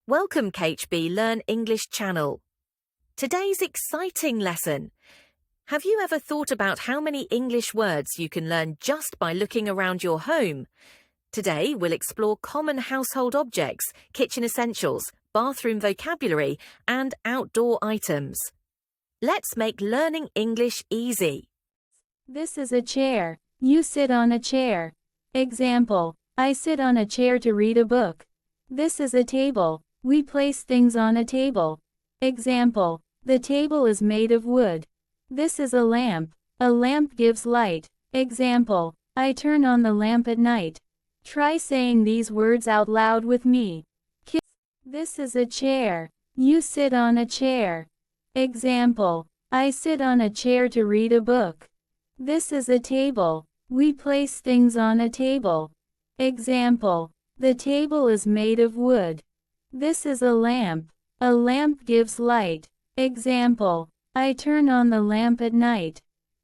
Welcome KHB Learn English channel. Today's exciting lesson. Have you ever thought about how many English words you can learn just by looking around your home? Today we'll explore common household objects, kitchen essentials, bathroom vocabulary, and outdoor items. Let's make learning English easy. This is a chair. You sit on a chair. Example, I sit on a chair to read a book. This is a table. We place things on a table. Example, the table is made of wood. This is a lamp. A lamp gives light. Example, I turn on the lamp at night. Try saying these words out loud with me. This is a chair. You sit on a chair. Example, I sit on a chair to read a book. This is a table. We place things on a table. Example, the table is made of wood. This is a lamp. A lamp gives light. Example, I turn on the lamp at night.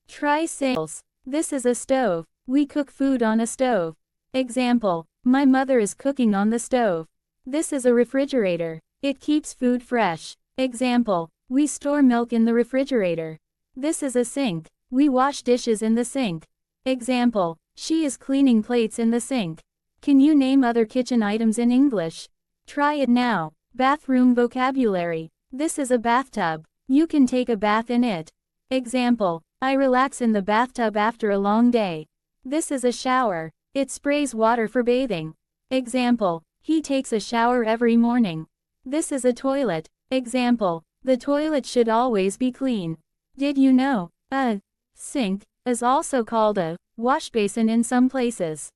Try saying, this is a stove. We cook food on a stove. Example, my mother is cooking on the stove. This is a refrigerator. It keeps food fresh. Example, we store milk in the refrigerator. This is a sink. We wash dishes in the sink. Example, she is cleaning plates in the sink. Can you name other kitchen items in English? Try it now. Bathroom vocabulary. This is a bathtub. You can take a bath in it. Example, I relax in the bathtub after a long day. This is a shower. It sprays water for bathing. Example, he takes a shower every morning. This is a toilet. Example, the toilet should always be clean. Did you know? A sink is also called a wash basin in some places.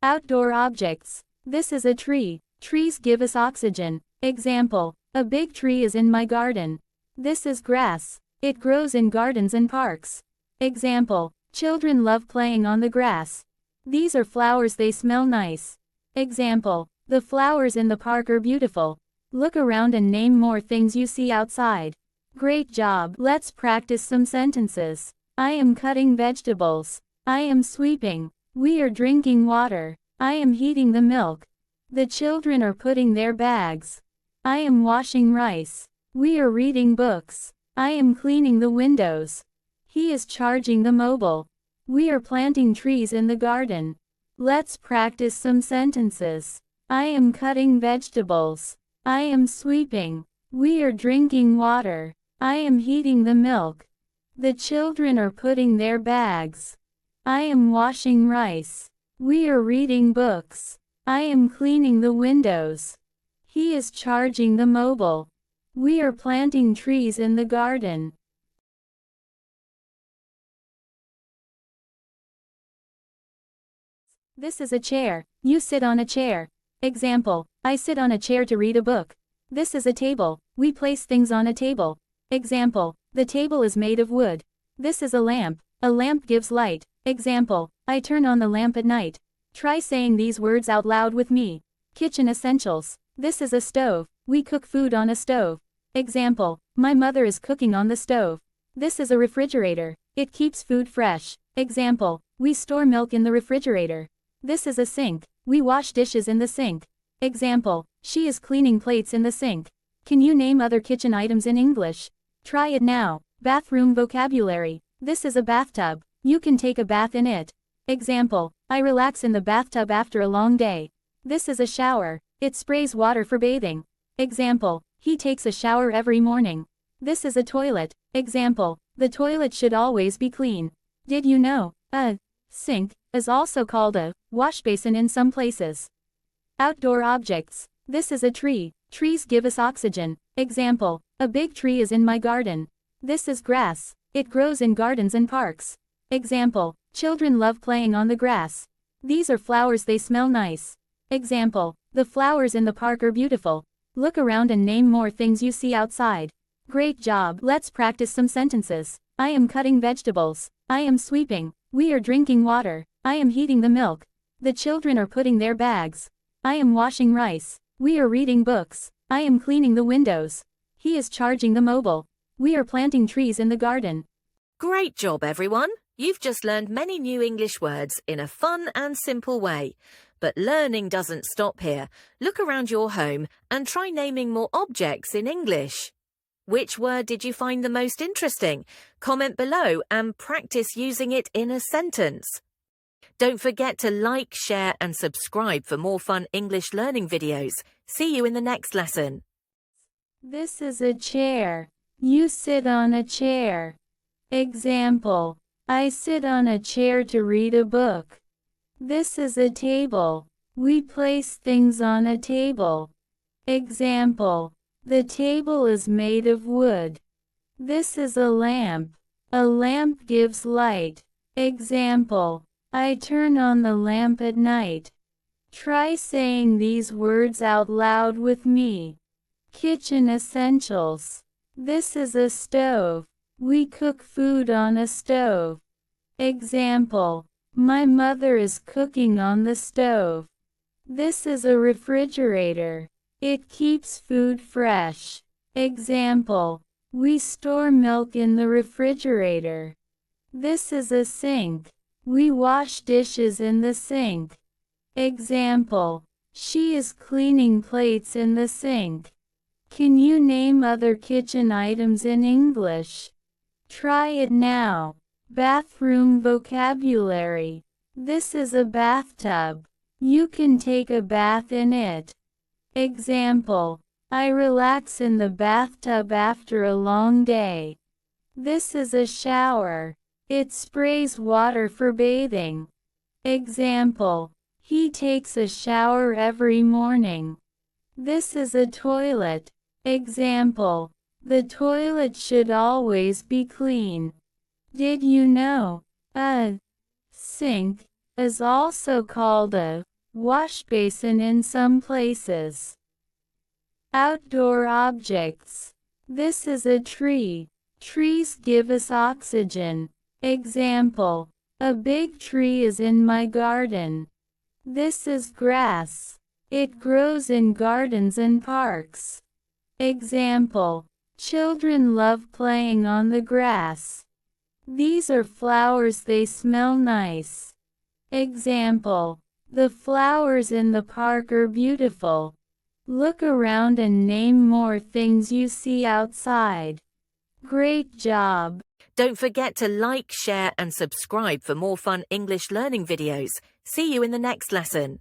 Outdoor objects. This is a tree. Trees give us oxygen. Example, a big tree is in my garden. This is grass. It grows in gardens and parks. Example, children love playing on the grass. These are flowers, they smell nice. Example, the flowers in the park are beautiful. Look around and name more things you see outside. Great job. Let's practice some sentences. I am cutting vegetables. I am sweeping. We are drinking water. I am heating the milk. The children are putting their bags. I am washing rice. We are reading books. I am cleaning the windows. He is charging the mobile. We are planting trees in the garden. Let's practice some sentences. I am cutting vegetables. I am sweeping. We are drinking water. I am heating the milk. The children are putting their bags. I am washing rice. We are reading books. I am cleaning the windows. He is charging the mobile. We are planting trees in the garden. This is a chair. You sit on a chair. Example, I sit on a chair to read a book. This is a table. We place things on a table. Example, the table is made of wood. This is a lamp. A lamp gives light. Example, I turn on the lamp at night. Try saying these words out loud with me. Kitchen essentials. This is a stove. We cook food on a stove. Example, my mother is cooking on the stove. This is a refrigerator. It keeps food fresh. Example, we store milk in the refrigerator. This is a sink. We wash dishes in the sink. Example, she is cleaning plates in the sink. Can you name other kitchen items in English? Try it now. Bathroom vocabulary. This is a bathtub. You can take a bath in it. Example, I relax in the bathtub after a long day. This is a shower. It sprays water for bathing. Example, he takes a shower every morning. This is a toilet. Example, the toilet should always be clean. Did you know? A sink is also called a wash basin in some places. Outdoor objects. This is a tree. Trees give us oxygen. Example, a big tree is in my garden. This is grass. It grows in gardens and parks. Example, children love playing on the grass. These are flowers, they smell nice. Example, the flowers in the park are beautiful. Look around and name more things you see outside. Great job. Let's practice some sentences. I am cutting vegetables. I am sweeping. We are drinking water. I am heating the milk. The children are putting their bags. I am washing rice. We are reading books. I am cleaning the windows. He is charging the mobile. We are planting trees in the garden. Great job, everyone. You've just learned many new English words in a fun and simple way. But learning doesn't stop here. Look around your home and try naming more objects in English. Which word did you find the most interesting? Comment below and practice using it in a sentence. Don't forget to like, share and subscribe for more fun English learning videos. See you in the next lesson. This is a chair. You sit on a chair. Example: I sit on a chair to read a book. This is a table. We place things on a table. Example: the table is made of wood. This is a lamp. A lamp gives light. Example: I turn on the lamp at night. Try saying these words out loud with me. Kitchen essentials. This is a stove. We cook food on a stove. Example: my mother is cooking on the stove. This is a refrigerator. It keeps food fresh. Example: we store milk in the refrigerator. This is a sink. We wash dishes in the sink. Example: she is cleaning plates in the sink. Can you name other kitchen items in English? Try it now. Bathroom vocabulary. This is a bathtub. You can take a bath in it. Example: I relax in the bathtub after a long day. This is a shower. It sprays water for bathing. Example: he takes a shower every morning. This is a toilet. Example: the toilet should always be clean. Did you know a sink is also called a wash basin in some places? Outdoor objects. This is a tree. Trees give us oxygen. Example: a big tree is in my garden. This is grass. It grows in gardens and parks. Example: children love playing on the grass. These are flowers, they smell nice. Example: the flowers in the park are beautiful. Look around and name more things you see outside. Great job! Don't forget to like, share and subscribe for more fun English learning videos. See you in the next lesson.